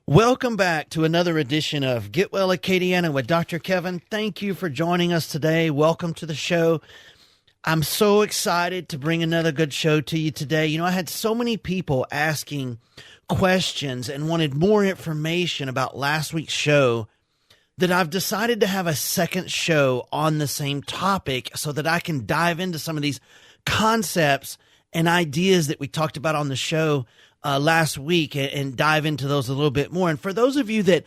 Welcome back to another edition of Get Well Acadiana with Dr. Kevin. Thank you for joining us today. Welcome to the show. I'm so excited to bring another good show to you today. You know, I had so many people asking questions and wanted more information about last week's show that I've decided to have a second show on the same topic so that I can dive into some of these concepts and ideas that we talked about on the show last week and dive into those a little bit more. And for those of you that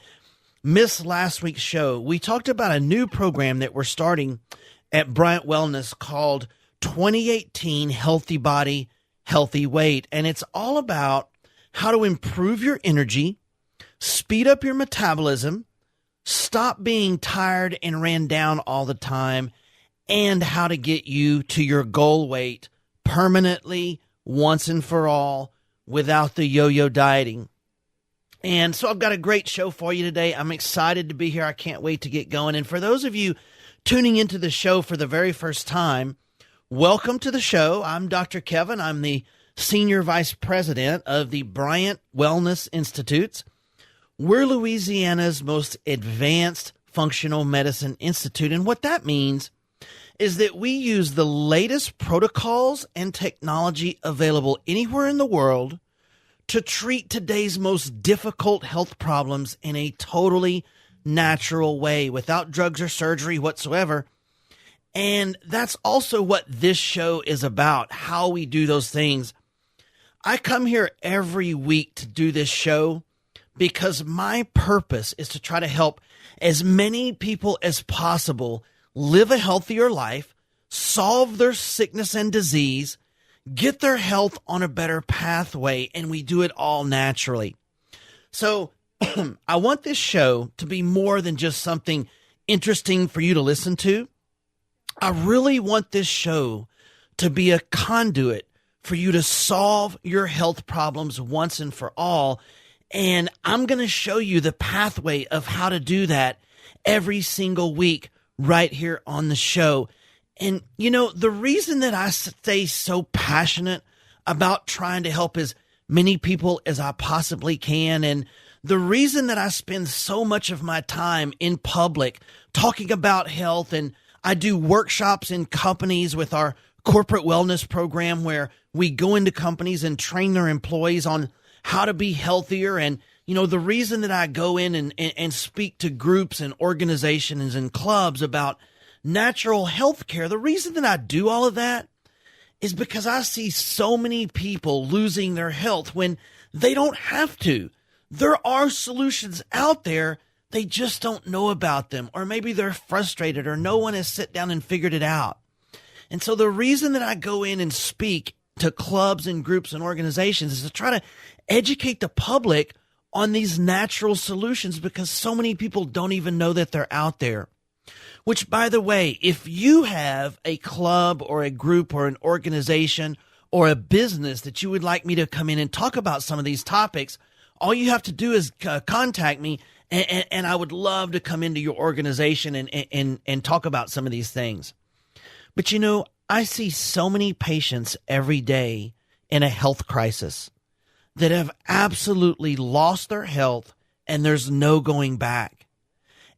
missed last week's show, we talked about a new program that we're starting at Bryant Wellness called 2018 Healthy Body, Healthy Weight. And it's all about how to improve your energy, speed up your metabolism, stop being tired and ran down all the time, and how to get you to your goal weight permanently, once and for all, without the yo-yo dieting. And so I've got a great show for you today. I'm excited to be here. I can't wait to get going. And for those of you tuning into the show for the very first time, welcome to the show. I'm Dr. Kevin. I'm the Senior Vice President of the Bryant Wellness Institutes. We're Louisiana's most advanced functional medicine institute. And what that means is that we use the latest protocols and technology available anywhere in the world to treat today's most difficult health problems in a totally natural way without drugs or surgery whatsoever. And that's also what this show is about, how we do those things. I come here every week to do this show because my purpose is to try to help as many people as possible live a healthier life, solve their sickness and disease, get their health on a better pathway, and we do it all naturally. So I want this show to be more than just something interesting for you to listen to. I really want this show to be a conduit for you to solve your health problems once and for all. And I'm going to show you the pathway of how to do that every single week right here on the show. And, you know, the reason that I stay so passionate about trying to help as many people as I possibly can, and the reason that I spend so much of my time in public talking about health, and I do workshops in companies with our corporate wellness program where we go into companies and train their employees on how to be healthier. And, you know, the reason that I go in and speak to groups and organizations and clubs about natural health care, the reason that I do all of that is because I see so many people losing their health when they don't have to. There are solutions out there. They just don't know about them, or maybe they're frustrated, or no one has sat down and figured it out. And so the reason that I go in and speak to clubs and groups and organizations is to try to educate the public on these natural solutions, because so many people don't even know that they're out there. Which, by the way, if you have a club or a group or an organization or a business that you would like me to come in and talk about some of these topics, all you have to do is contact me, and I would love to come into your organization and talk about some of these things. But, you know, I see so many patients every day in a health crisis that have absolutely lost their health, and there's no going back.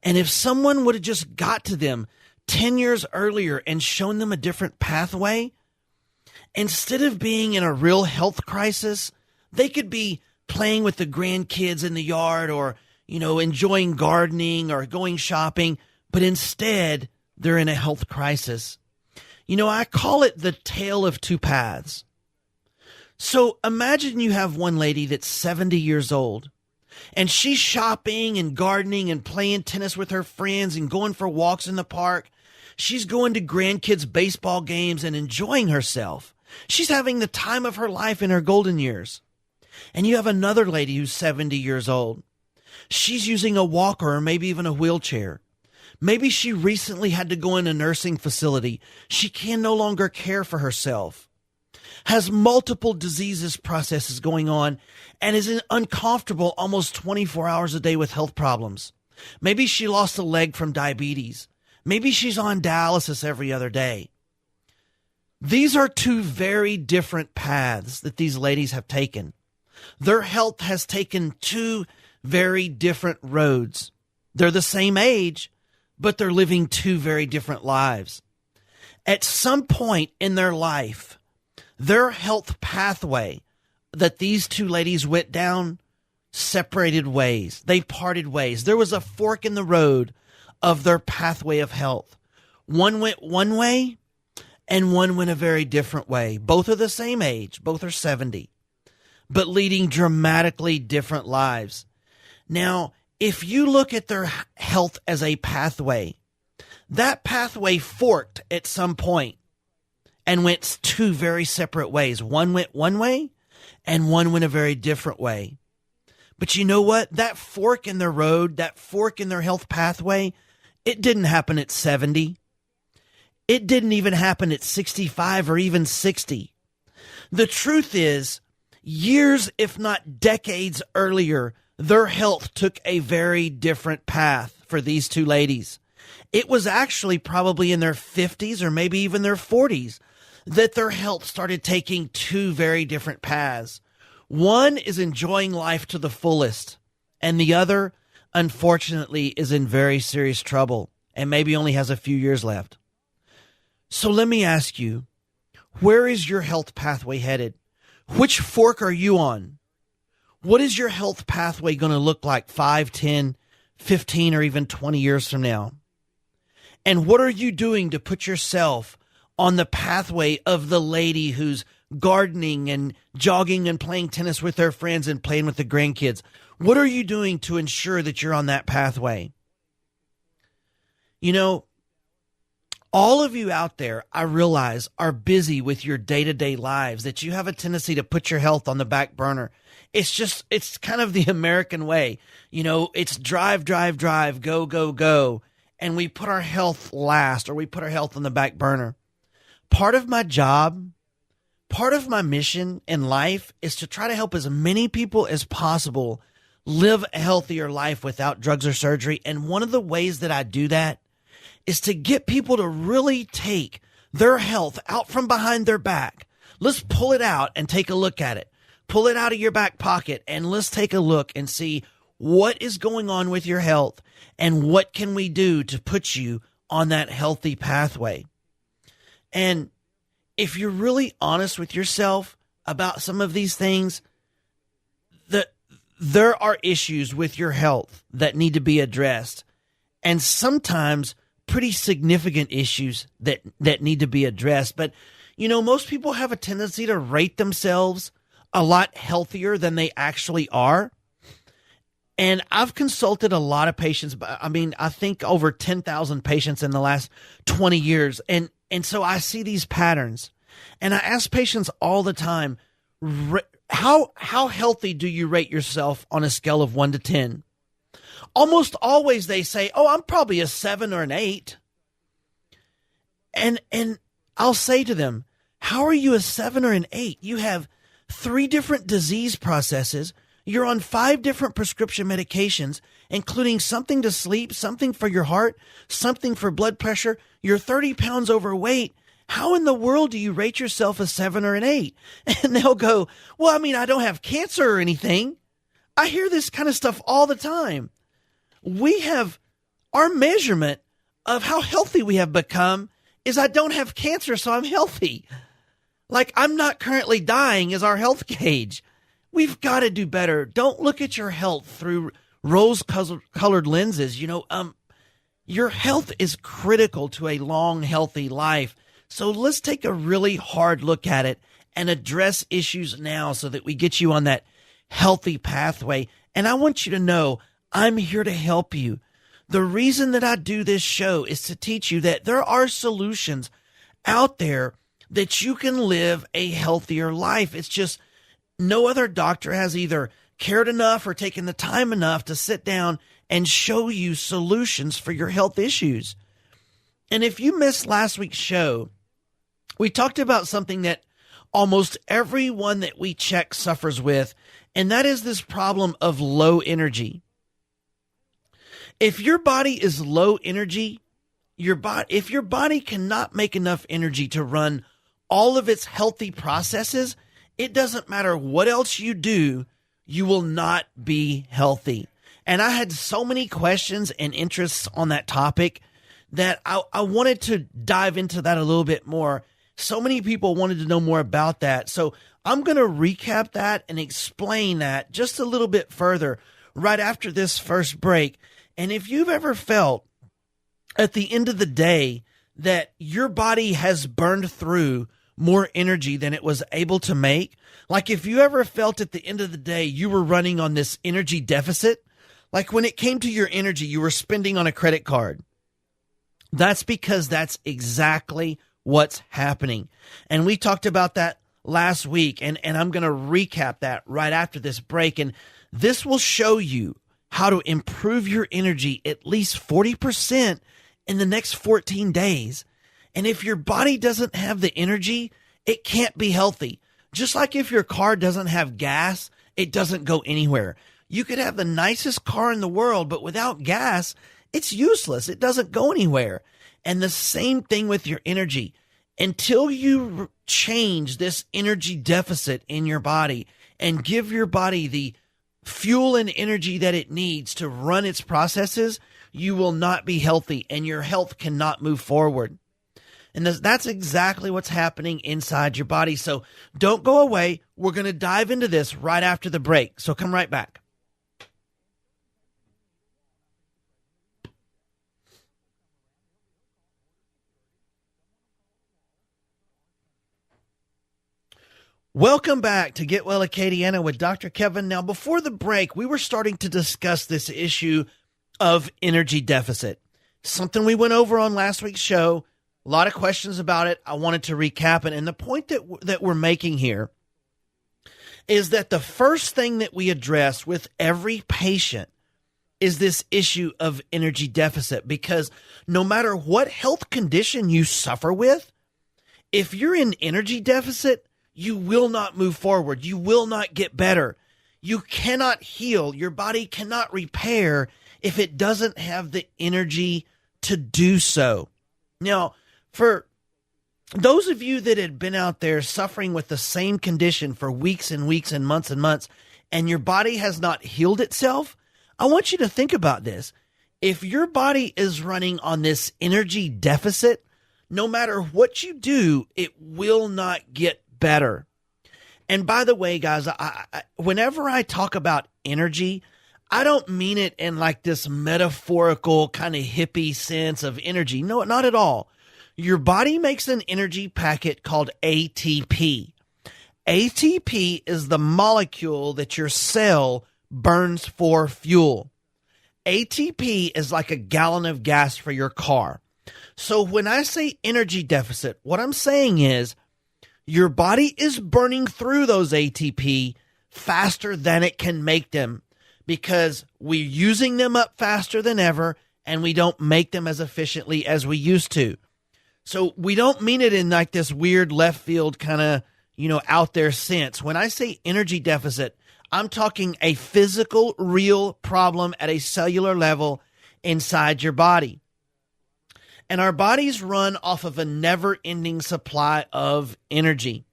And if someone would have just got to them 10 years earlier and shown them a different pathway, instead of being in a real health crisis, they could be playing with the grandkids in the yard, or, you know, enjoying gardening or going shopping, but instead they're in a health crisis. You know, I call it the tale of two paths. So imagine you have one lady that's 70 years old, and she's shopping and gardening and playing tennis with her friends and going for walks in the park. She's going to grandkids' baseball games and enjoying herself. She's having the time of her life in her golden years. And you have another lady who's 70 years old. She's using a walker or maybe even a wheelchair. Maybe she recently had to go in a nursing facility. She can no longer care for herself, has multiple diseases processes going on, and is uncomfortable almost 24 hours a day with health problems. Maybe she lost a leg from diabetes. Maybe she's on dialysis every other day. These are two very different paths that these ladies have taken. Their health has taken two very different roads. They're the same age, but they're living two very different lives. At some point in their life, their health pathway that these two ladies went down separated ways. They parted ways. There was a fork in the road of their pathway of health. One went one way and one went a very different way. Both are the same age. Both are 70, but leading dramatically different lives. Now, if you look at their health as a pathway, that pathway forked at some point and went two very separate ways. One went one way and one went a very different way. But you know what? That fork in their road, that fork in their health pathway, it didn't happen at 70. It didn't even happen at 65 or even 60. The truth is, years, if not decades earlier, their health took a very different path for these two ladies. It was actually probably in their 50s or maybe even their 40s that their health started taking two very different paths. One is enjoying life to the fullest, and the other, unfortunately, is in very serious trouble and maybe only has a few years left. So let me ask you, where is your health pathway headed? Which fork are you on? What is your health pathway going to look like 5, 10, 15, or even 20 years from now? And what are you doing to put yourself on the pathway of the lady who's gardening and jogging and playing tennis with her friends and playing with the grandkids? What are you doing to ensure that you're on that pathway? You know, all of you out there, I realize, are busy with your day-to-day lives, that you have a tendency to put your health on the back burner. It's kind of the American way. You know, it's drive, drive, drive, go, go, go. And we put our health last, or we put our health on the back burner. Part of my job, part of my mission in life is to try to help as many people as possible live a healthier life without drugs or surgery. And one of the ways that I do that is to get people to really take their health out from behind their back. Let's pull it out and take a look at it. Pull it out of your back pocket and let's take a look and see what is going on with your health and what can we do to put you on that healthy pathway. And if you're really honest with yourself about some of these things, there are issues with your health that need to be addressed, and sometimes pretty significant issues that need to be addressed. But, you know, most people have a tendency to rate themselves a lot healthier than they actually are. And I've consulted a lot of patients. I think over 10,000 patients in the last 20 years. And so I see these patterns. And I ask patients all the time, how healthy do you rate yourself on a scale of 1 to 10? Almost always they say, oh, I'm probably a 7 or an 8. And I'll say to them, how are you a 7 or an 8? You have 3 different disease processes. You're on 5 different prescription medications, including something to sleep, something for your heart, something for blood pressure. You're 30 pounds overweight. How in the world do you rate yourself a 7 or an 8? And they'll go, well, I don't have cancer or anything. I hear this kind of stuff all the time. We have our measurement of how healthy we have become is I don't have cancer, so I'm healthy. Like I'm not currently dying is our health gauge. We've got to do better. Don't look at your health through rose-colored lenses. Your health is critical to a long, healthy life. So let's take a really hard look at it and address issues now so that we get you on that healthy pathway. And I want you to know I'm here to help you. The reason that I do this show is to teach you that there are solutions out there that you can live a healthier life. It's just no other doctor has either cared enough or taken the time enough to sit down and show you solutions for your health issues. And if you missed last week's show, we talked about something that almost everyone that we check suffers with, and that is this problem of low energy. If your body is low energy, if your body cannot make enough energy to run all of its healthy processes, it doesn't matter what else you do, you will not be healthy. And I had so many questions and interests on that topic that I wanted to dive into that a little bit more. So many people wanted to know more about that. So I'm going to recap that and explain that just a little bit further right after this first break. And if you've ever felt at the end of the day that your body has burned through more energy than it was able to make, like if you ever felt at the end of the day you were running on this energy deficit, like when it came to your energy, you were spending on a credit card. That's because that's exactly what's happening. And we talked about that last week, and I'm going to recap that right after this break. And this will show you how to improve your energy at least 40% in the next 14 days. And if your body doesn't have the energy, it can't be healthy. Just like if your car doesn't have gas, it doesn't go anywhere. You could have the nicest car in the world, but without gas, it's useless. It doesn't go anywhere. And the same thing with your energy. Until you change this energy deficit in your body and give your body the fuel and energy that it needs to run its processes, you will not be healthy and your health cannot move forward. And that's exactly what's happening inside your body. So don't go away. We're going to dive into this right after the break. So come right back. Welcome back to Get Well Acadiana with Dr. Kevin. Now, before the break, we were starting to discuss this issue of energy deficit, something we went over on last week's show. A lot of questions about it. I wanted to recap it. And the point that we're making here is that the first thing that we address with every patient is this issue of energy deficit, because no matter what health condition you suffer with, if you're in energy deficit, you will not move forward. You will not get better. You cannot heal. Your body cannot repair if it doesn't have the energy to do so. Now, for those of you that had been out there suffering with the same condition for weeks and weeks and months, and your body has not healed itself, I want you to think about this. If your body is running on this energy deficit, no matter what you do, it will not get better. And by the way, guys, whenever I talk about energy, I don't mean it in like this metaphorical kind of hippie sense of energy. No, not at all. Your body makes an energy packet called ATP. ATP is the molecule that your cell burns for fuel. ATP is like a gallon of gas for your car. So when I say energy deficit, what I'm saying is your body is burning through those ATP faster than it can make them because we're using them up faster than ever and we don't make them as efficiently as we used to. So we don't mean it in like this weird left field kind of, out there sense. When I say energy deficit, I'm talking a physical, real problem at a cellular level inside your body. And our bodies run off of a never-ending supply of energy.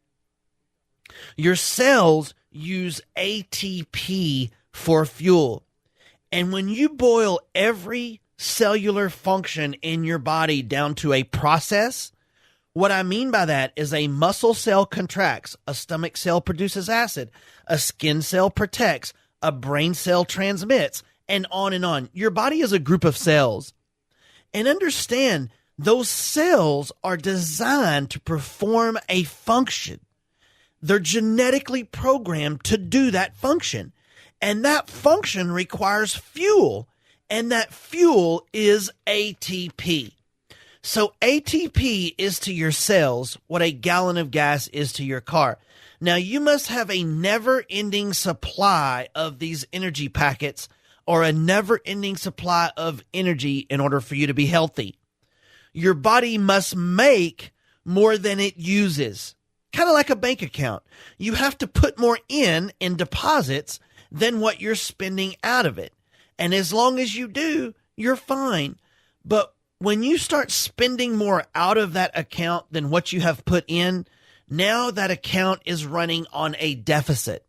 Your cells use ATP for fuel. And when you boil every cellular function in your body down to a process, what I mean by that is a muscle cell contracts, a stomach cell produces acid, a skin cell protects, a brain cell transmits, and on and on. Your body is a group of cells. And understand, those cells are designed to perform a function. They're genetically programmed to do that function. And that function requires fuel. And that fuel is ATP. So ATP is to your cells what a gallon of gas is to your car. Now, you must have a never-ending supply of these energy packets or a never-ending supply of energy in order for you to be healthy. Your body must make more than it uses, kind of like a bank account. You have to put more in deposits than what you're spending out of it. And as long as you do, you're fine. But when you start spending more out of that account than what you have put in, now that account is running on a deficit.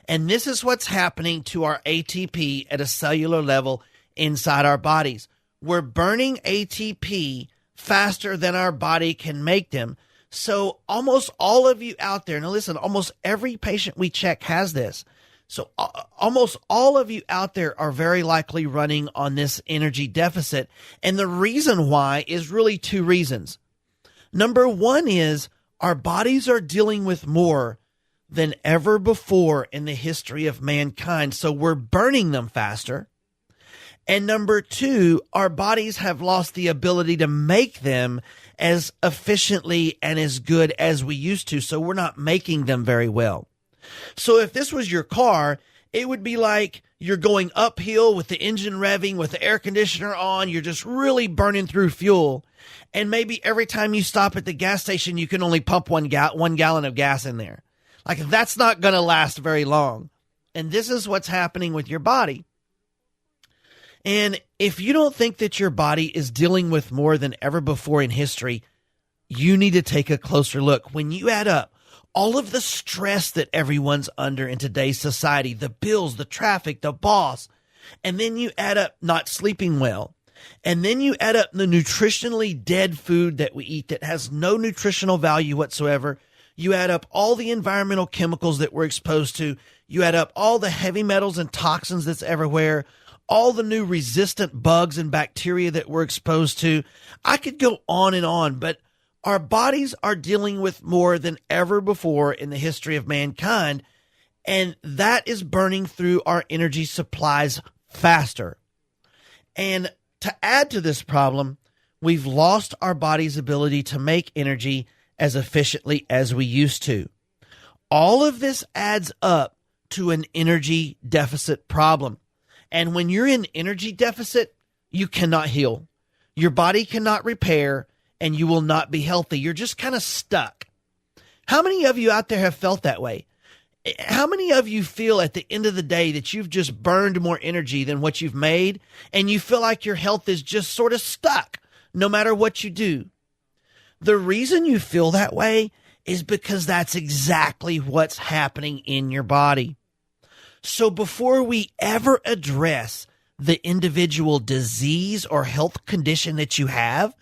And this is what's happening to our ATP at a cellular level inside our bodies. We're burning ATP faster than our body can make them. So almost all of you out there, now listen, almost every patient we check has this. So almost all of you out there are very likely running on this energy deficit. And the reason why is really two reasons. Number one is our bodies are dealing with more than ever before in the history of mankind. So we're burning them faster. And number two, our bodies have lost the ability to make them as efficiently and as good as we used to. So we're not making them very well. So if this was your car, it would be like you're going uphill with the engine revving, with the air conditioner on. You're just really burning through fuel. And maybe every time you stop at the gas station, you can only pump one gallon of gas in there. Like, that's not going to last very long. And this is what's happening with your body. And if you don't think that your body is dealing with more than ever before in history, you need to take a closer look. When you add up all of the stress that everyone's under in today's society, the bills, the traffic, the boss, and then you add up not sleeping well, and then you add up the nutritionally dead food that we eat that has no nutritional value whatsoever, you add up all the environmental chemicals that we're exposed to, you add up all the heavy metals and toxins that's everywhere, all the new resistant bugs and bacteria that we're exposed to. I could go on, but our bodies are dealing with more than ever before in the history of mankind, and that is burning through our energy supplies faster. And to add to this problem, we've lost our body's ability to make energy as efficiently as we used to. All of this adds up to an energy deficit problem. And when you're in energy deficit, you cannot heal. Your body cannot repair, and you will not be healthy. You're just kind of stuck. How many of you out there have felt that way? How many of you feel at the end of the day that you've just burned more energy than what you've made, and you feel like your health is just sort of stuck no matter what you do? The reason you feel that way is because that's exactly what's happening in your body. So before we ever address the individual disease or health condition that you have,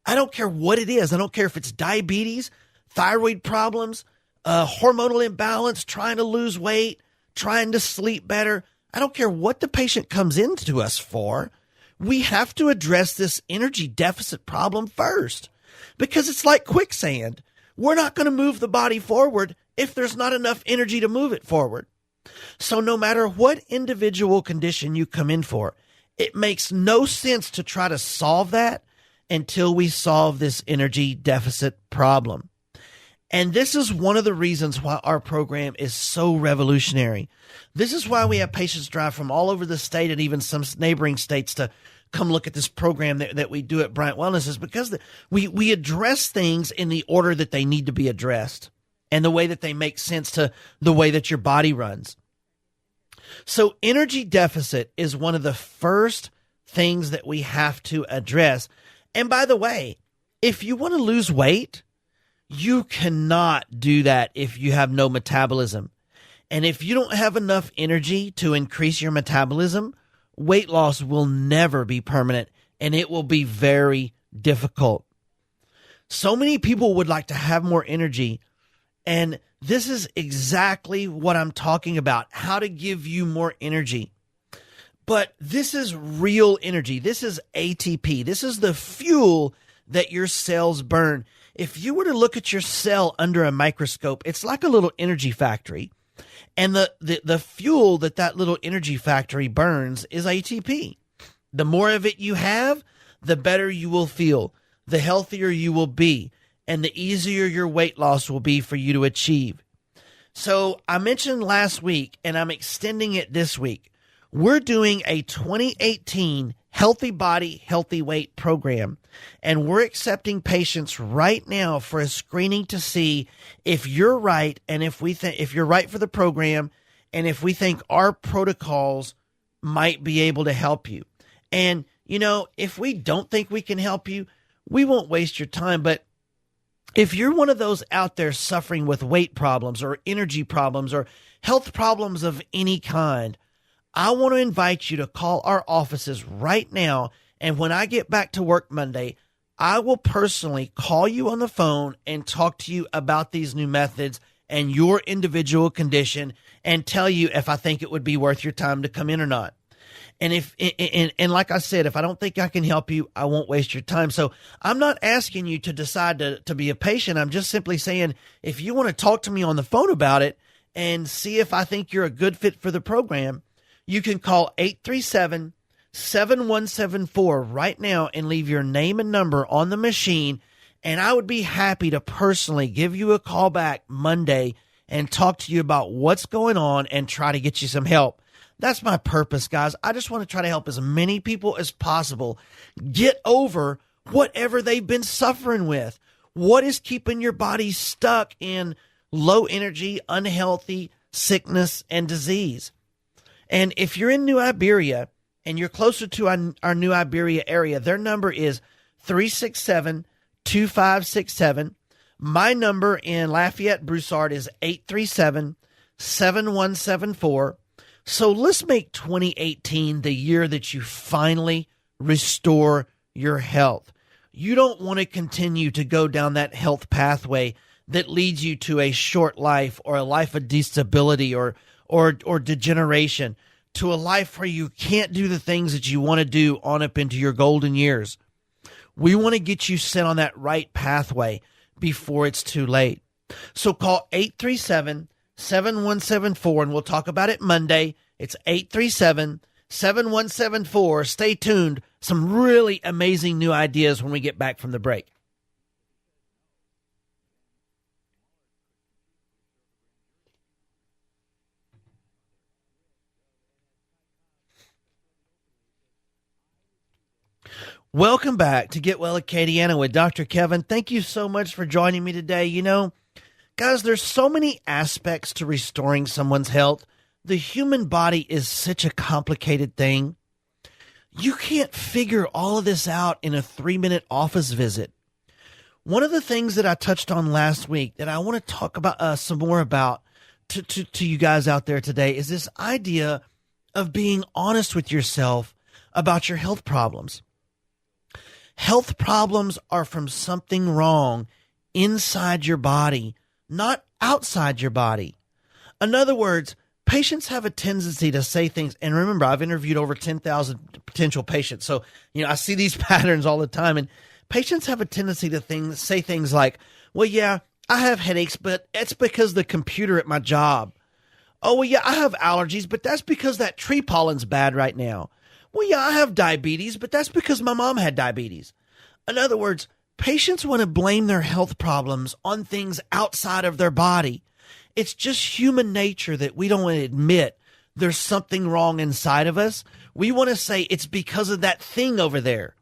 I don't care what it is. I don't care if it's diabetes, thyroid problems, hormonal imbalance, trying to lose weight, trying to sleep better. I don't care what the patient comes into us for. We have to address this energy deficit problem first, because it's like quicksand. We're not going to move the body forward if there's not enough energy to move it forward. So no matter what individual condition you come in for, it makes no sense to try to solve that until we solve this energy deficit problem. And this is one of the reasons why our program is so revolutionary. This is why we have patients drive from all over the state and even some neighboring states to come look at this program that we do at Bryant Wellness, is because we address things in the order that they need to be addressed and the way that they make sense to the way that your body runs. So energy deficit is one of the first things that we have to address. And by the way, if you want to lose weight, you cannot do that if you have no metabolism. And if you don't have enough energy to increase your metabolism, weight loss will never be permanent, and it will be very difficult. So many people would like to have more energy, and this is exactly what I'm talking about, how to give you more energy. But this is real energy. This is ATP. This is the fuel that your cells burn. If you were to look at your cell under a microscope, it's like a little energy factory. And the fuel that little energy factory burns is ATP. The more of it you have, the better you will feel, the healthier you will be, and the easier your weight loss will be for you to achieve. So I mentioned last week, and I'm extending it this week, we're doing a 2018 Healthy Body, Healthy Weight program, and we're accepting patients right now for a screening to see if you're right, and if you're right for the program, and if we think our protocols might be able to help you. And, if we don't think we can help you, we won't waste your time. But If you're one of those out there suffering with weight problems or energy problems or health problems of any kind, I want to invite you to call our offices right now. And when I get back to work Monday, I will personally call you on the phone and talk to you about these new methods and your individual condition and tell you if I think it would be worth your time to come in or not. And and like I said, if I don't think I can help you, I won't waste your time. So I'm not asking you to decide to be a patient. I'm just simply saying, if you want to talk to me on the phone about it and see if I think you're a good fit for the program, you can call 837-7174 right now and leave your name and number on the machine. And I would be happy to personally give you a call back Monday and talk to you about what's going on and try to get you some help. That's my purpose, guys. I just want to try to help as many people as possible get over whatever they've been suffering with. What is keeping your body stuck in low energy, unhealthy sickness and disease? And if you're in New Iberia and you're closer to our New Iberia area, their number is 367-2567. My number in Lafayette, Broussard is 837-7174. So let's make 2018 the year that you finally restore your health. You don't want to continue to go down that health pathway that leads you to a short life or a life of disability or degeneration, to a life where you can't do the things that you want to do on up into your golden years. We want to get you set on that right pathway before it's too late. So call 837-7174, and we'll talk about it Monday. It's 837-7174. Stay tuned. Some really amazing new ideas when we get back from the break. Welcome back to Get Well Acadiana with Dr. Kevin. Thank you so much for joining me today. You know, guys, there's so many aspects to restoring someone's health. The human body is such a complicated thing. You can't figure all of this out in a 3-minute office visit. One of the things that I touched on last week that I want to talk about some more about to you guys out there today is this idea of being honest with yourself about your health problems. Health problems are from something wrong inside your body, not outside your body. In other words, patients have a tendency to say things, and remember, I've interviewed over 10,000 potential patients, so I see these patterns all the time, and patients have a tendency to say things like, well, yeah, I have headaches, but it's because the computer at my job. Oh, well, yeah, I have allergies, but that's because that tree pollen's bad right now. Well, yeah, I have diabetes, but that's because my mom had diabetes. In other words, patients want to blame their health problems on things outside of their body. It's just human nature that we don't want to admit there's something wrong inside of us. We want to say it's because of that thing over there.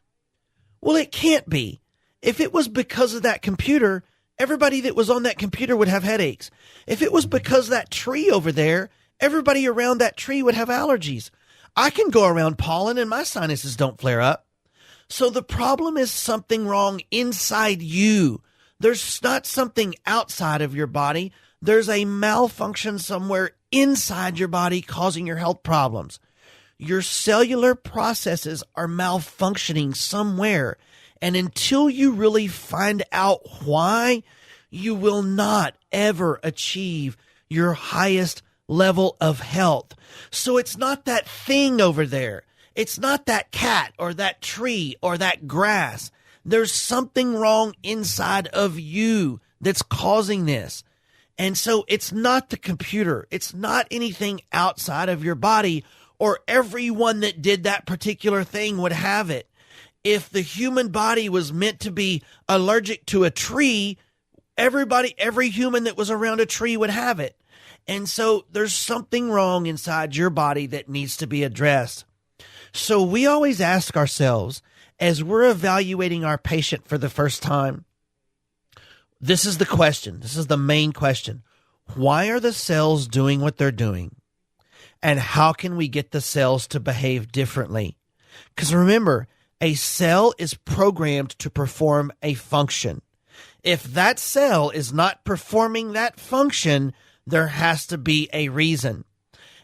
Well, it can't be. If it was because of that computer, everybody that was on that computer would have headaches. If it was because of that tree over there, everybody around that tree would have allergies. I can go around pollen and my sinuses don't flare up. So the problem is something wrong inside you. There's not something outside of your body. There's a malfunction somewhere inside your body causing your health problems. Your cellular processes are malfunctioning somewhere. And until you really find out why, you will not ever achieve your highest level of health. So it's not that thing over there. It's not that cat or that tree or that grass. There's something wrong inside of you that's causing this. And so it's not the computer. It's not anything outside of your body, or everyone that did that particular thing would have it. If the human body was meant to be allergic to a tree, every human that was around a tree would have it. And so there's something wrong inside your body that needs to be addressed. So we always ask ourselves, as we're evaluating our patient for the first time, this is the question. This is the main question. Why are the cells doing what they're doing? And how can we get the cells to behave differently? Because remember, a cell is programmed to perform a function. If that cell is not performing that function, there has to be a reason.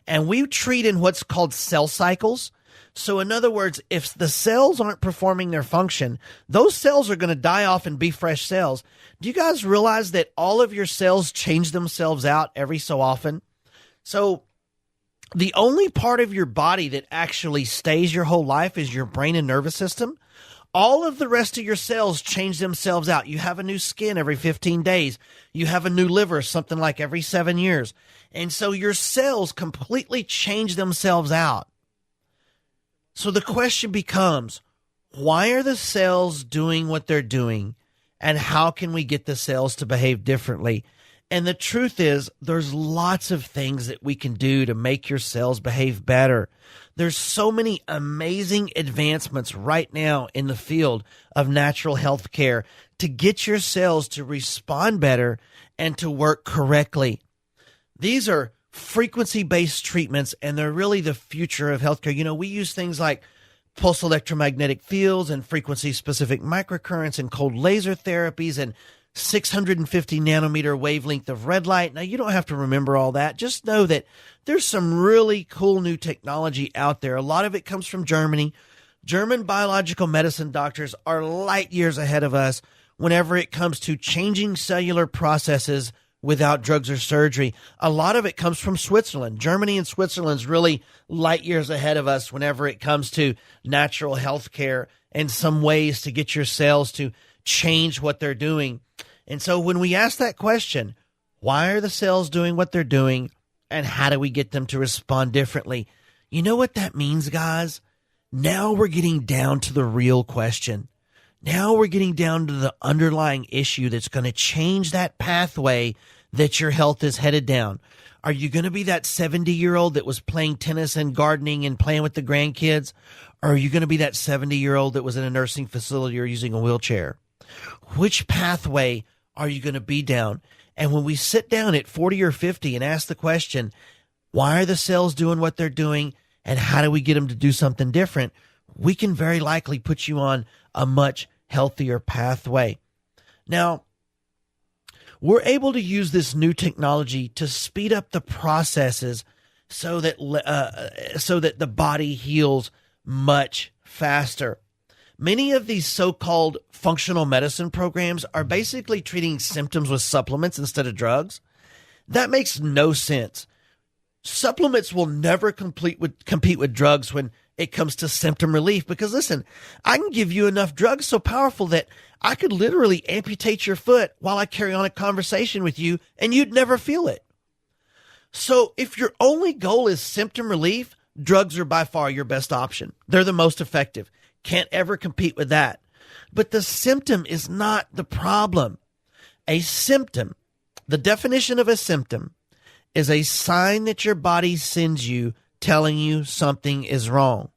And we treat in what's called cell cycles. So in other words, if the cells aren't performing their function, those cells are going to die off and be fresh cells. Do you guys realize that all of your cells change themselves out every so often? So the only part of your body that actually stays your whole life is your brain and nervous system. All of the rest of your cells change themselves out. You have a new skin every 15 days. You have a new liver, something like every 7 years. And so your cells completely change themselves out. So the question becomes, why are the cells doing what they're doing? And how can we get the cells to behave differently? And the truth is, there's lots of things that we can do to make your cells behave better. There's so many amazing advancements right now in the field of natural health care to get your cells to respond better and to work correctly. These are frequency-based treatments, and they're really the future of healthcare. You know, we use things like pulse electromagnetic fields and frequency-specific microcurrents and cold laser therapies and 650 nanometer wavelength of red light. Now, you don't have to remember all that. Just know that there's some really cool new technology out there. A lot of it comes from Germany. German biological medicine doctors are light years ahead of us whenever it comes to changing cellular processes without drugs or surgery. A lot of it comes from Switzerland. Germany and Switzerland's really light years ahead of us whenever it comes to natural health care and some ways to get your cells to change what they're doing. And so when we ask that question, why are the cells doing what they're doing, and how do we get them to respond differently? You know what that means, guys? Now we're getting down to the real question. Now we're getting down to the underlying issue that's going to change that pathway that your health is headed down. Are you going to be that 70-year-old that was playing tennis and gardening and playing with the grandkids? Or are you going to be that 70-year-old that was in a nursing facility or using a wheelchair? Which pathway are you going to be down? And when we sit down at 40 or 50 and ask the question, why are the cells doing what they're doing, and how do we get them to do something different, we can very likely put you on a much healthier pathway. Now, we're able to use this new technology to speed up the processes so that the body heals much faster. Many of these so-called functional medicine programs are basically treating symptoms with supplements instead of drugs. That makes no sense. Supplements will never compete with drugs when it comes to symptom relief, because listen, I can give you enough drugs so powerful that I could literally amputate your foot while I carry on a conversation with you and you'd never feel it. So if your only goal is symptom relief, drugs are by far your best option. They're the most effective. Can't ever compete with that. But the symptom is not the problem. A symptom, the definition of a symptom, is a sign that your body sends you telling you something is wrong.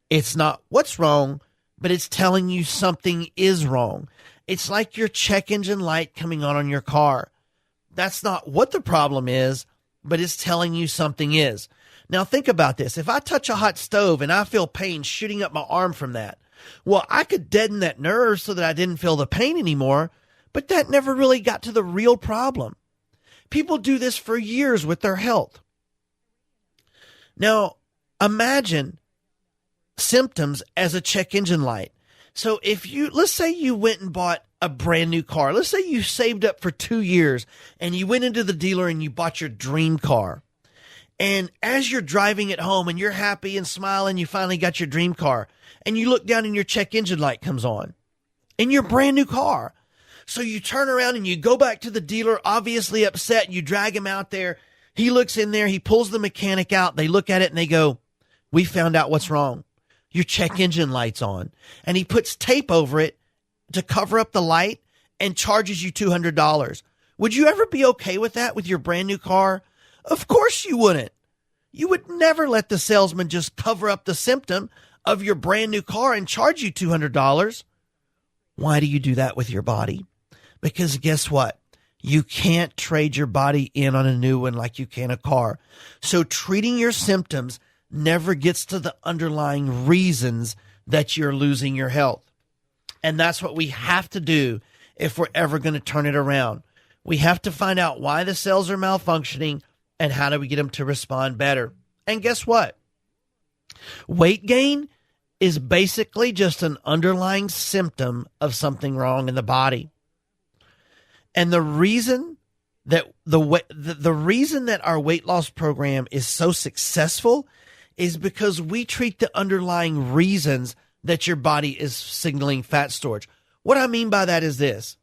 It's not what's wrong, but it's telling you something is wrong. It's like your check engine light coming on your car. That's not what the problem is, but it's telling you something is. Now think about this. If I touch a hot stove and I feel pain shooting up my arm from that, well, I could deaden that nerve so that I didn't feel the pain anymore, but that never really got to the real problem. People do this for years with their health. Now, imagine symptoms as a check engine light. So let's say you went and bought a brand new car. Let's say you saved up for 2 years and you went into the dealer and you bought your dream car. And as you're driving it home and you're happy and smiling, you finally got your dream car, and you look down and your check engine light comes on in your brand new car. So you turn around and you go back to the dealer, obviously upset, and you drag him out there. He looks in there, he pulls the mechanic out. They look at it and they go, "We found out what's wrong. Your check engine light's on." And he puts tape over it to cover up the light and charges you $200. Would you ever be okay with that with your brand new car? Of course you wouldn't. You would never let the salesman just cover up the symptom of your brand new car and charge you $200. Why do you do that with your body? Because guess what? You can't trade your body in on a new one like you can a car. So treating your symptoms never gets to the underlying reasons that you're losing your health. And that's what we have to do if we're ever going to turn it around. We have to find out why the cells are malfunctioning and how do we get them to respond better. And guess what? Weight gain is basically just an underlying symptom of something wrong in the body. And the reason that the reason that our weight loss program is so successful is because we treat the underlying reasons that your body is signaling fat storage. What I mean by that is this.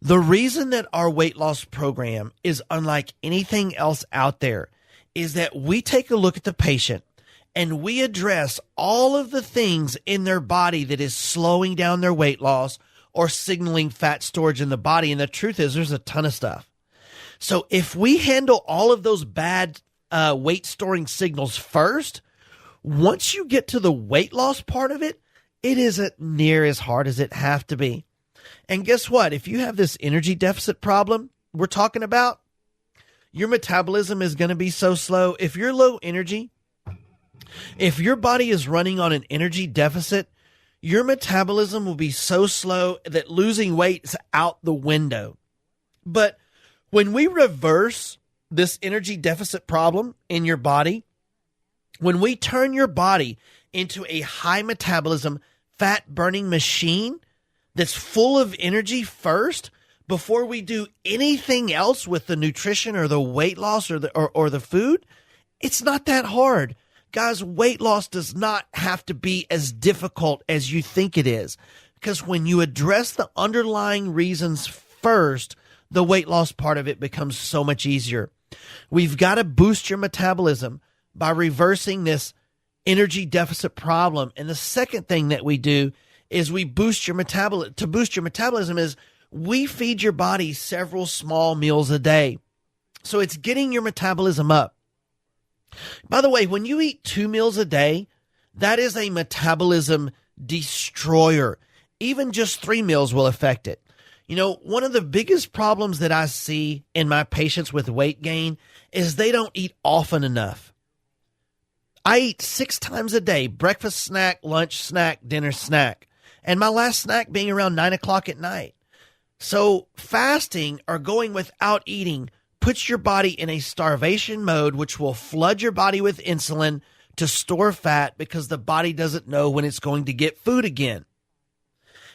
The reason that our weight loss program is unlike anything else out there is that we take a look at the patient and we address all of the things in their body that is slowing down their weight loss or signaling fat storage in the body. And the truth is there's a ton of stuff. So if we handle all of those bad weight storing signals first, once you get to the weight loss part of it, it isn't near as hard as it have to be. And guess what? If you have this energy deficit problem we're talking about, your metabolism is going to be so slow. If you're low energy, if your body is running on an energy deficit, your metabolism will be so slow that losing weight is out the window. But when we reverse this energy deficit problem in your body, when we turn your body into a high metabolism, fat burning machine that's full of energy first, before we do anything else with the nutrition or the weight loss or the food, it's not that hard. Guys, weight loss does not have to be as difficult as you think it is, because when you address the underlying reasons first, the weight loss part of it becomes so much easier. We've got to boost your metabolism by reversing this energy deficit problem. And the second thing that we do is we boost your metabolism. To boost your metabolism is we feed your body several small meals a day. So it's getting your metabolism up. By the way, when you eat 2 meals a day, that is a metabolism destroyer. Even just 3 meals will affect it. You know, one of the biggest problems that I see in my patients with weight gain is they don't eat often enough. I eat 6 times a day: breakfast snack, lunch snack, dinner snack, and my last snack being around 9 o'clock at night. So fasting or going without eating puts your body in a starvation mode, which will flood your body with insulin to store fat because the body doesn't know when it's going to get food again.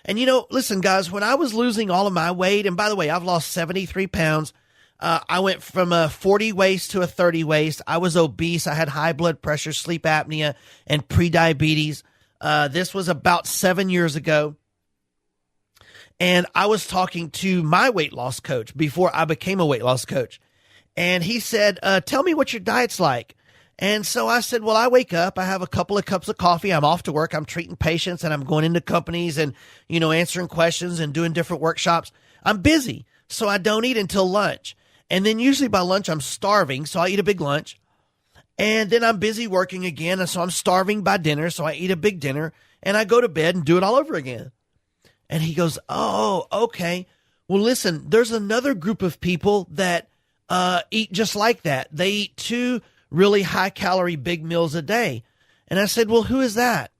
And you know, listen, guys, when I was losing all of my weight, and by the way, I've lost 73 pounds. I went from a 40 waist to a 30 waist. I was obese. I had high blood pressure, sleep apnea, and prediabetes. This was about 7 years ago. And I was talking to my weight loss coach before I became a weight loss coach. And he said, tell me what your diet's like. And so I said, well, I wake up, I have a couple of cups of coffee, I'm off to work, I'm treating patients, and I'm going into companies and, you know, answering questions and doing different workshops. I'm busy, so I don't eat until lunch. And then usually by lunch, I'm starving, so I eat a big lunch. And then I'm busy working again, and so I'm starving by dinner, so I eat a big dinner, and I go to bed and do it all over again. And he goes, oh, okay. Well, listen, there's another group of people that eat just like that. They eat 2 really high-calorie big meals a day. And I said, well, who is that?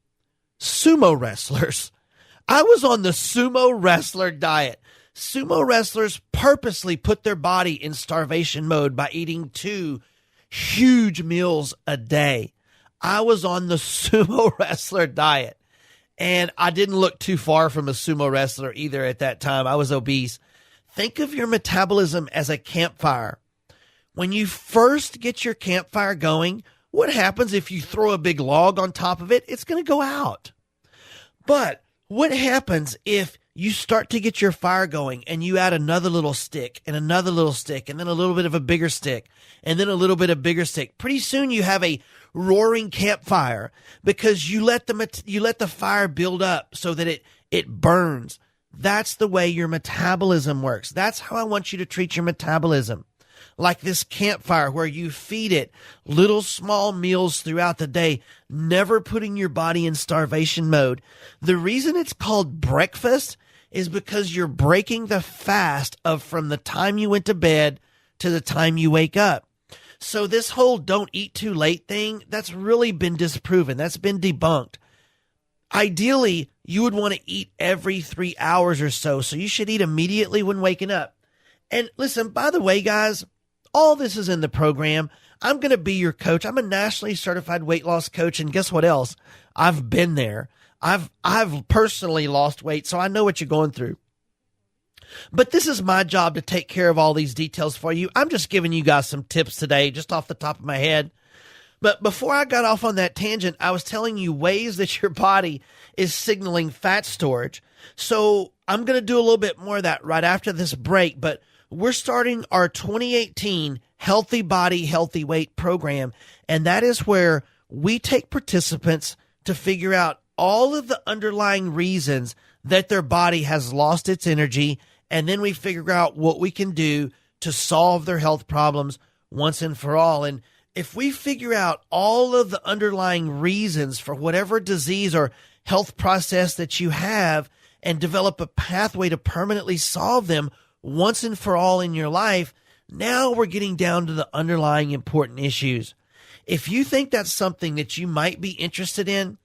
Sumo wrestlers. I was on the sumo wrestler diet. Sumo wrestlers purposely put their body in starvation mode by eating 2 huge meals a day. I was on the sumo wrestler diet. And I didn't look too far from a sumo wrestler either at that time. I was obese. Think of your metabolism as a campfire. When you first get your campfire going, what happens if you throw a big log on top of it? It's going to go out. But what happens if you start to get your fire going and you add another little stick and another little stick and then a little bit of a bigger stick and then a little bit of bigger stick? Pretty soon you have a roaring campfire because you let the fire build up so that it burns. That's the way your metabolism works. That's how I want you to treat your metabolism. Like this campfire where you feed it little small meals throughout the day, never putting your body in starvation mode. The reason it's called breakfast is because you're breaking the fast of from the time you went to bed to the time you wake up. So this whole don't eat too late thing, that's really been disproven. That's been debunked. Ideally, you would want to eat every 3 hours or so. So you should eat immediately when waking up. And listen, by the way, guys, all this is in the program. I'm going to be your coach. I'm a nationally certified weight loss coach. And guess what else? I've been there. I've personally lost weight, so I know what you're going through. But this is my job to take care of all these details for you. I'm just giving you guys some tips today, just off the top of my head. But before I got off on that tangent, I was telling you ways that your body is signaling fat storage. So I'm going to do a little bit more of that right after this break. But we're starting our 2018 Healthy Body, Healthy Weight program. And that is where we take participants to figure out all of the underlying reasons that their body has lost its energy. And then we figure out what we can do to solve their health problems once and for all. And if we figure out all of the underlying reasons for whatever disease or health process that you have and develop a pathway to permanently solve them once and for all in your life, now we're getting down to the underlying important issues. If you think that's something that you might be interested in,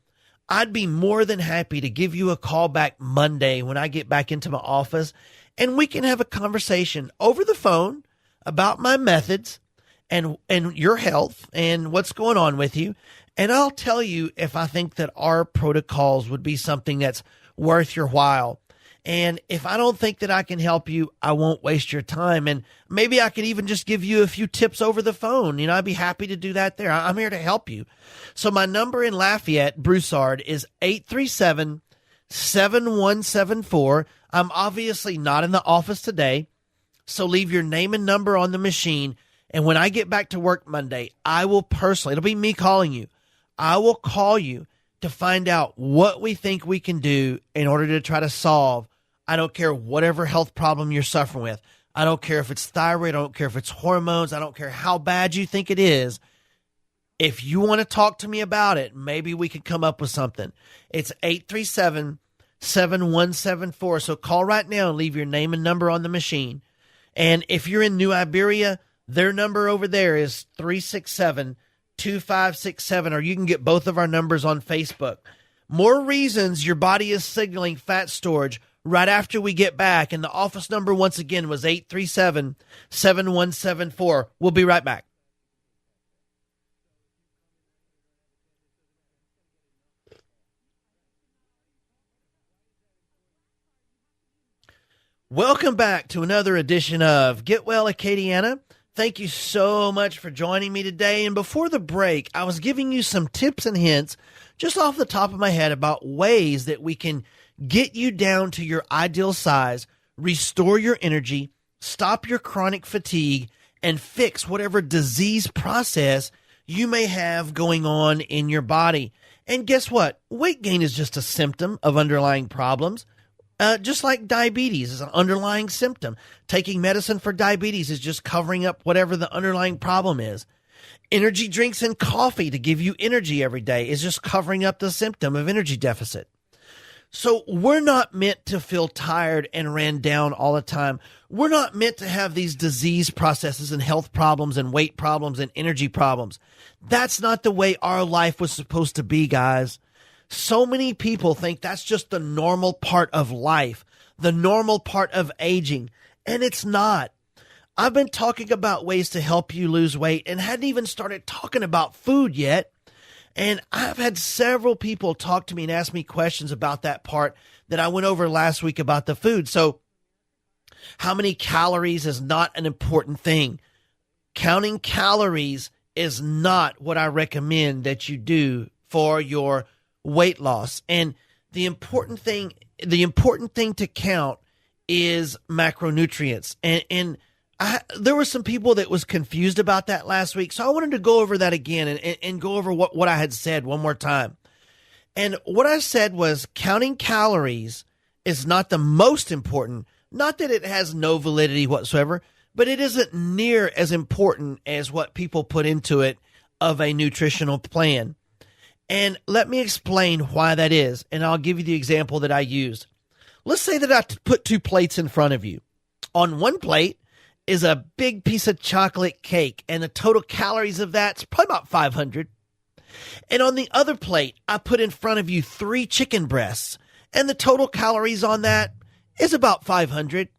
I'd be more than happy to give you a call back Monday when I get back into my office, and we can have a conversation over the phone about my methods and your health and what's going on with you. And I'll tell you if I think that our protocols would be something that's worth your while. And if I don't think that I can help you, I won't waste your time. And maybe I could even just give you a few tips over the phone. You know, I'd be happy to do that there. I'm here to help you. So my number in Lafayette, Broussard, is 837-7174. I'm obviously not in the office today, so leave your name and number on the machine. And when I get back to work Monday, I will personally, it'll be me calling you. I will call you to find out what we think we can do in order to try to solve. I don't care whatever health problem you're suffering with. I don't care if it's thyroid. I don't care if it's hormones. I don't care how bad you think it is. If you want to talk to me about it, maybe we could come up with something. It's 837-7174. So call right now and leave your name and number on the machine. And if you're in New Iberia, their number over there is 367-2567, or you can get both of our numbers on Facebook. More reasons your body is signaling fat storage right after we get back. And the office number, once again, was 837-7174. We'll be right back. Welcome back to another edition of Get Well Acadiana. Thank you so much for joining me today. And before the break, I was giving you some tips and hints just off the top of my head about ways that we can get you down to your ideal size, restore your energy, stop your chronic fatigue, and fix whatever disease process you may have going on in your body. And guess what? Weight gain is just a symptom of underlying problems. Just like diabetes is an underlying symptom. Taking medicine for diabetes is just covering up whatever the underlying problem is. Energy drinks and coffee to give you energy every day is just covering up the symptom of energy deficit. So we're not meant to feel tired and ran down all the time. We're not meant to have these disease processes and health problems and weight problems and energy problems. That's not the way our life was supposed to be, guys. So many people think that's just the normal part of life, the normal part of aging, and it's not. I've been talking about ways to help you lose weight and hadn't even started talking about food yet. And I've had several people talk to me and ask me questions about that part that I went over last week about the food. So how many calories is not an important thing. Counting calories is not what I recommend that you do for your weight loss. And the important thing to count is macronutrients. And there were some people that was confused about that last week. So I wanted to go over that again and go over what I had said one more time. And what I said was counting calories is not the most important, not that it has no validity whatsoever, but it isn't near as important as what people put into it of a nutritional plan. And let me explain why that is, and I'll give you the example that I used. Let's say that I put two plates in front of you. On one plate is a big piece of chocolate cake, and the total calories of that's probably about 500. And on the other plate, I put in front of you 3 chicken breasts, And the total calories on that is about 500.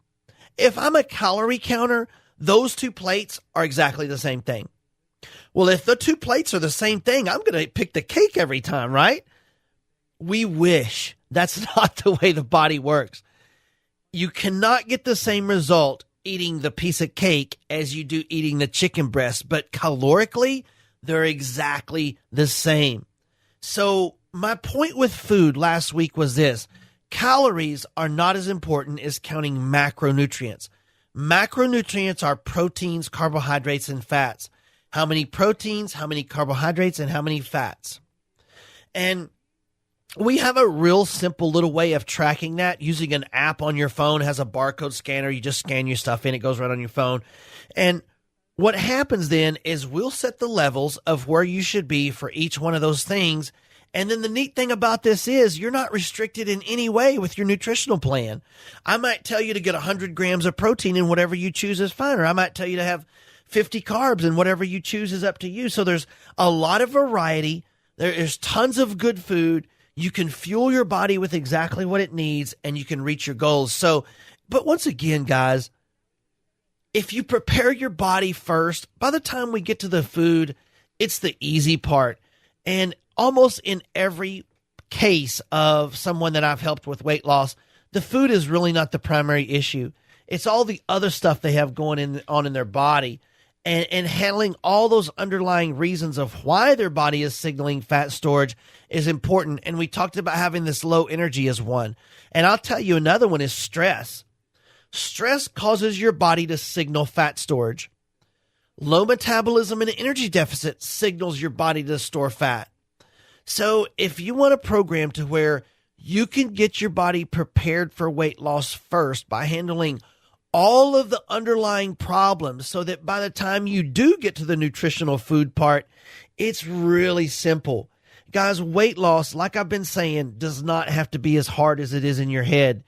If I'm a calorie counter, those two plates are exactly the same thing. Well, if the two plates are the same thing, I'm going to pick the cake every time, right? We wish. That's not the way the body works. You cannot get the same result eating the piece of cake as you do eating the chicken breast, but calorically, they're exactly the same. So my point with food last week was this: calories are not as important as counting macronutrients. Macronutrients are proteins, carbohydrates, and fats. How many proteins, how many carbohydrates, and how many fats. And we have a real simple little way of tracking that using an app on your phone. It has a barcode scanner. You just scan your stuff in. It goes right on your phone. And what happens then is we'll set the levels of where you should be for each one of those things. And then the neat thing about this is you're not restricted in any way with your nutritional plan. I might tell you to get 100 grams of protein, and whatever you choose is fine. Or I might tell you to have 50 carbs, and whatever you choose is up to you. So there's a lot of variety. There's tons of good food. You can fuel your body with exactly what it needs, and you can reach your goals. So, but once again, guys, if you prepare your body first, by the time we get to the food, it's the easy part. And almost in every case of someone that I've helped with weight loss, the food is really not the primary issue. It's all the other stuff they have going on in their body. And handling all those underlying reasons of why their body is signaling fat storage is important. And we talked about having this low energy as one. And I'll tell you another one is stress. Stress causes your body to signal fat storage. Low metabolism and energy deficit signals your body to store fat. So if you want a program to where you can get your body prepared for weight loss first by handling all of the underlying problems so that by the time you do get to the nutritional food part, it's really simple. Guys, weight loss, like I've been saying, does not have to be as hard as it is in your head.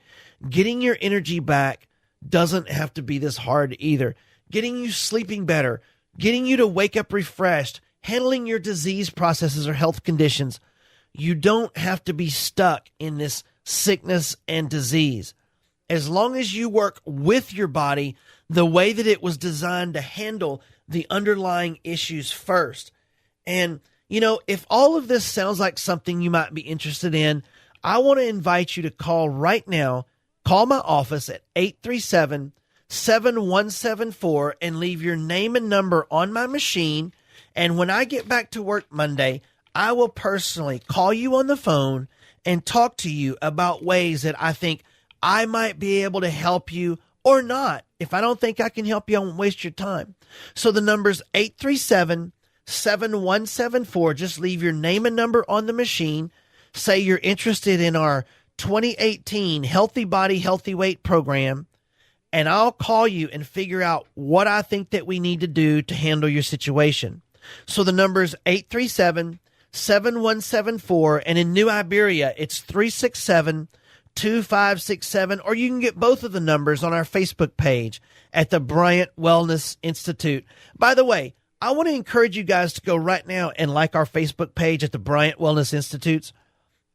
Getting your energy back doesn't have to be this hard either. Getting you sleeping better, getting you to wake up refreshed, handling your disease processes or health conditions. You don't have to be stuck in this sickness and disease. As long as you work with your body the way that it was designed to handle the underlying issues first. And, you know, if all of this sounds like something you might be interested in, I want to invite you to call right now. Call my office at 837-7174 and leave your name and number on my machine. And when I get back to work Monday, I will personally call you on the phone and talk to you about ways that I think I might be able to help you or not. If I don't think I can help you, I won't waste your time. So the number's 837-7174. Just leave your name and number on the machine. Say you're interested in our 2018 Healthy Body, Healthy Weight program, and I'll call you and figure out what I think that we need to do to handle your situation. So the number's 837-7174, and in New Iberia, it's 367-2567, or you can get both of the numbers on our Facebook page at the Bryant Wellness Institute. By the way, I want to encourage you guys to go right now and like our Facebook page at the Bryant Wellness Institutes.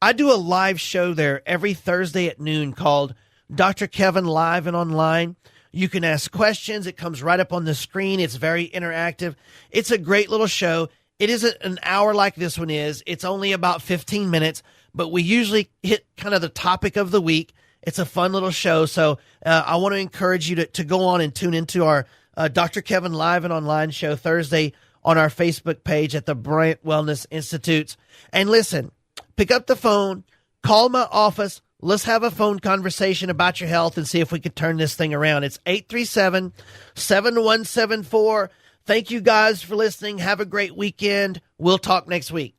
I do a live show there every Thursday at noon called Dr. Kevin Live and Online. You can ask questions. It comes right up on the screen. It's very interactive. It's a great little show. It isn't an hour like this one is. It's only about 15 minutes, but we usually hit kind of the topic of the week. It's a fun little show. So I want to encourage you to go on and tune into our Dr. Kevin Live and Online show Thursday on our Facebook page at the Bryant Wellness Institutes. And listen, pick up the phone, call my office. Let's have a phone conversation about your health and see if we can turn this thing around. It's 837-7174. Thank you guys for listening. Have a great weekend. We'll talk next week.